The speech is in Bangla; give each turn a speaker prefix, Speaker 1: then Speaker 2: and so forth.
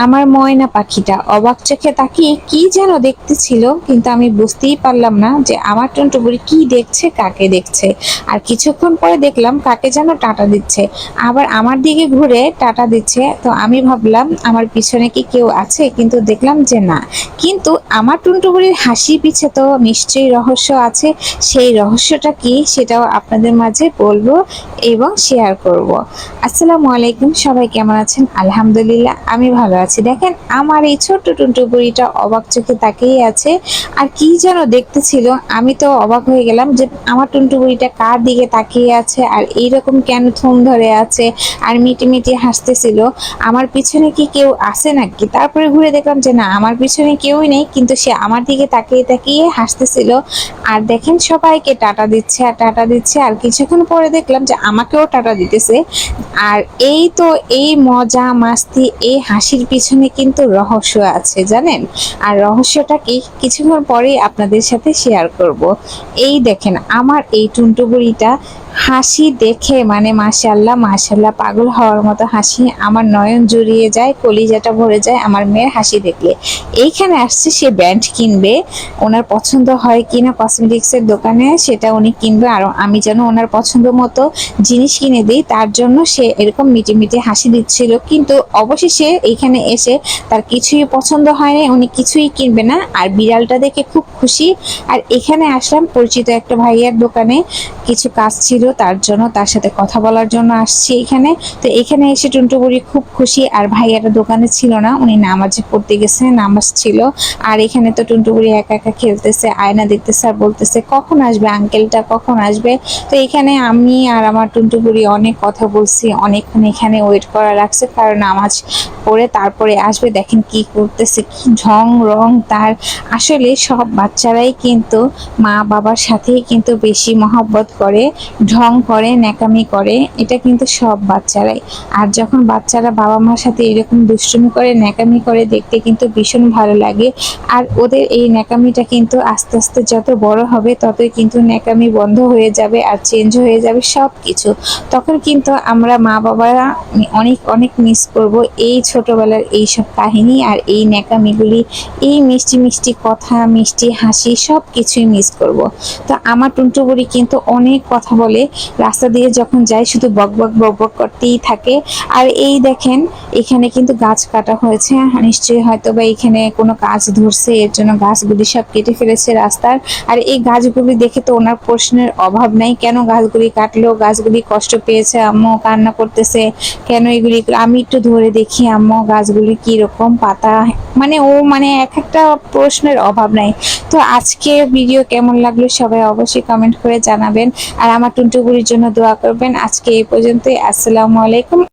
Speaker 1: আমার ময়না পাখিটা অবাক চোখে তাকিয়ে কি যেন দেখতেছিল, কিন্তু আমি বুঝতেই পারলাম না যে আমার টুনটু বুড়ি কি দেখছে, কাকে দেখছে। আর কিছুক্ষণ পরে দেখলাম কাকে যেন টাটা দিচ্ছে, আবার আমার দিকে ঘুরে টাটা দিচ্ছে। তো আমি ভাবলাম আমার পিছনে কি কেউ আছে, কিন্তু দেখলাম যে না। কিন্তু আমার টুনটু বুড়ির হাসি পিছে তো নিশ্চয়ই রহস্য আছে। সেই রহস্যটা কি সেটাও আপনাদের মাঝে বলবো এবং শেয়ার করব। আসসালামু আলাইকুম, সবাই কেমন আছেন? আলহামদুলিল্লাহ আমি ভালো আছি। দেখেন আমার এই ছোট্ট টুনটু বুড়িটা অবাক চোখে তাকিয়ে আছে আর কি যেন দেখতেছিল। আমি তো অবাক হয়ে গেলাম যে আমার টুনটু বুড়িটা কার দিকে তাকিয়ে আছে আর এইরকম কেন থম ধরে আছে আর মিটি মিটি হাসতেছিল। আমার পিছনে কি কেউ আছে নাকি? তারপরে ঘুরে দেখলাম যে না, আমার পিছনে কেউই নেই, কিন্তু সে আমার দিকে তাকিয়ে তাকিয়ে হাসতেছিল। আর দেখেন সবাইকে টাটা দিচ্ছে আর টাটা দিচ্ছে, আর কিছুক্ষণ পরে দেখলাম যে আমাকেও টাটা দিতেছে। আর এই তো এই মজা মাস্তি এই হাসির পিছনে কিন্তু রহস্য আছে, জানেন? আর রহস্যটা কি কিছুক্ষণ পরেই আপনাদের সাথে শেয়ার করব। এই দেখেন আমার এই টুনটু বুড়িটা হাসি দেখে মানে মাশাল্লাহ মাশাল্লাহ পাগল হওয়ার মতো হাসি, আমার নয়ন জুড়িয়ে যায়, কলিজাটা ভরে যায় আমার মেয়ের হাসি দেখলে। এইখানে আসছে সে ব্যান্ড কিনবে, ওনার পছন্দ হয় কিনা কসমেটিক্সের দোকানে সেটা উনি কিনবে, আর আমি যেন ওনার পছন্দ মতো জিনিস কিনে দিই তার জন্য সে এরকম মিটি মিটি হাসি দিচ্ছিল। কিন্তু অবশেষে এইখানে এসে তার কিছুই পছন্দ হয়নি, উনি কিছুই কিনবে না। আর বিড়ালটা দেখে খুব খুশি। আর এখানে আসলাম পরিচিত একটা ভাইয়ার দোকানে, কিছু কাজ ছিল তার জন্য, তার সাথে কথা বলার জন্য আসছি এখানে। তো এখানে এসে টুনটু বুড়ি খুব খুশি। আর ভাইয়াটা দোকানে ছিল না, উনি নামাজে পড়তে গেছে, নামাজ ছিল। আর এখানে তো টুনটু বুড়ি একা একা খেলতেছে, আয়না দেখতেছে আর বলতেছে কখন আসবে আঙ্কেলটা, কখন আসবে। তো এখানে আমি আর আমার টুনটু বুড়ি অনেক কথা বলছি, অনেকক্ষণ এখানে ওয়েট করা লাগছে, কারণ নামাজ পড়ে তারপরে আসবে। দেখেন কি করতেছে, কি ঢং রং তার। আসলে সব বাচ্চারাই কিন্তু মা বাবার সাথেই কিন্তু বেশি মহব্বত করে, ঢং করে, ন্যাকামি করে, এটা কিন্তু সব বাচ্চারাই। আর যখন বাচ্চারা বাবা মার সাথে এরকম দুষ্টুমি করে, ন্যাকামি করে, দেখতে কিন্তু ভীষণ ভালো লাগে। আর ওদের এই ন্যাকামিটা কিন্তু আস্তে আস্তে যত বড় হবে ততই কিন্তু ন্যাকামি বন্ধ হয়ে যাবে আর চেঞ্জ হয়ে যাবে সব কিছু। তখন কিন্তু আমরা মা বাবারা অনেক অনেক মিস করব এই ছোটবেলার এই সব কাহিনী আর এই ন্যাকামিগুলি, এই মিষ্টি মিষ্টি কথা, মিষ্টি হাসি, সব কিছুই মিস করব। তো আমার টুনটু বুড়ি কিন্তু অনেক কথা বলে, রাস্তা দিয়ে যখন যায় শুধু বক বক বক বক করতেই থাকে। আর এই দেখেন এখানে কিন্তু গাছ কাটা হয়েছে, নিশ্চয়ই হয়তো বা এখানে কোনো কাজ ধরছে, এর জন্য গাছগুলি সব কেটে ফেলেছে রাস্তার। আর এই গাছগুলি দেখে তো ওনার প্রশ্নের অভাব নাই, কেন গাছগুলি কাটলো, গাছগুলি কষ্ট পেয়েছে, আম্মু কান্না করতেছে কেন এগুলি। আমি একটু ধরে দেখি আম্মু গাছগুলি কি রকম পাতা, মানে ও মানে এক একটা প্রশ্নের অভাব নাই। তো আজকে ভিডিও কেমন লাগলো সবাই অবশ্যই কমেন্ট করে জানাবেন, আর আমার টুনটু বুড়ির জন্য দোয়া করবেন। আজকে এই পর্যন্তই, আসসালামু আলাইকুম।